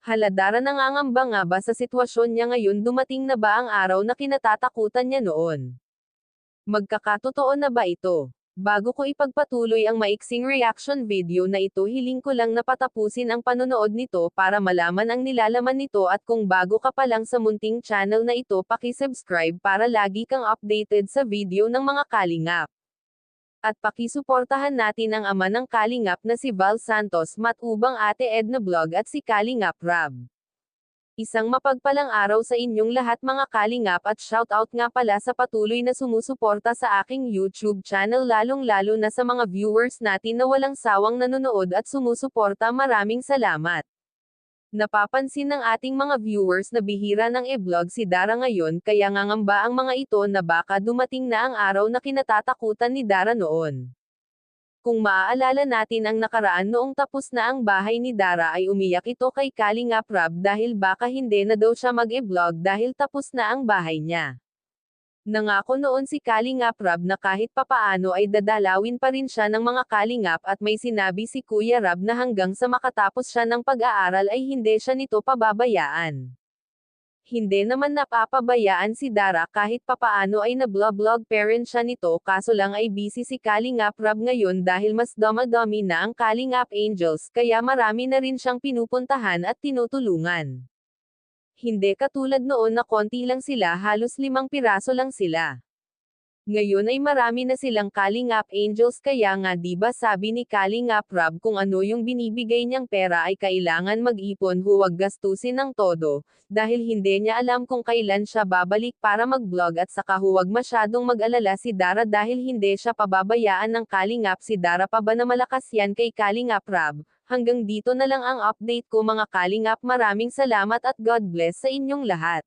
Hala Dara, nangangamba nga ba sa sitwasyon niya ngayon? Dumating na ba ang araw na kinatatakutan niya noon? Magkakatotoo na ba ito? Bago ko ipagpatuloy ang maiksing reaction video na ito, hiling ko lang na patapusin ang panonood nito para malaman ang nilalaman nito, at kung bago ka pa lang sa munting channel na ito, paki-subscribe para lagi kang updated sa video ng mga kalingap. At pakisuportahan natin ang ama ng kalingap na si Val Santos, matubang Ate Edna Vlog at si Kalingap Rab. Isang mapagpalang araw sa inyong lahat mga kalingap, at shoutout nga pala sa patuloy na sumusuporta sa aking YouTube channel, lalong-lalo na sa mga viewers natin na walang sawang nanonood at sumusuporta. Maraming salamat. Napapansin ng ating mga viewers na bihira ng e-vlog si Dara ngayon, kaya ngangamba ang mga ito na baka dumating na ang araw na kinatatakutan ni Dara noon. Kung maaalala natin ang nakaraan, noong tapos na ang bahay ni Dara ay umiyak ito kay Kalingap Rab dahil baka hindi na daw siya mag-e-vlog dahil tapos na ang bahay niya. Nangako noon si Kalingap Rab na kahit papaano ay dadalawin pa rin siya ng mga kalingap, at may sinabi si Kuya Rab na hanggang sa makatapos siya ng pag-aaral ay hindi siya nito pababayaan. Hindi naman napapabayaan si Dara, kahit papaano ay na-vlog parent siya nito, kaso lang ay busy si Kalingap Rab ngayon dahil mas dumadami na ang Kalingap Angels, kaya marami na rin siyang pinupuntahan at tinutulungan. Hindi katulad noon na konti lang sila, halos 5 piraso lang sila. Ngayon ay marami na silang Kalingap Angels, kaya nga diba sabi ni Kalingap Rab, kung ano yung binibigay niyang pera ay kailangan mag-ipon, huwag gastusin ng todo, dahil hindi niya alam kung kailan siya babalik para mag-vlog, at saka huwag masyadong mag-alala si Dara dahil hindi siya pababayaan ng Kalingap. Si Dara pa ba na malakas yan kay Kalingap Rab? Hanggang dito na lang ang update ko mga kalingap, maraming salamat at God bless sa inyong lahat.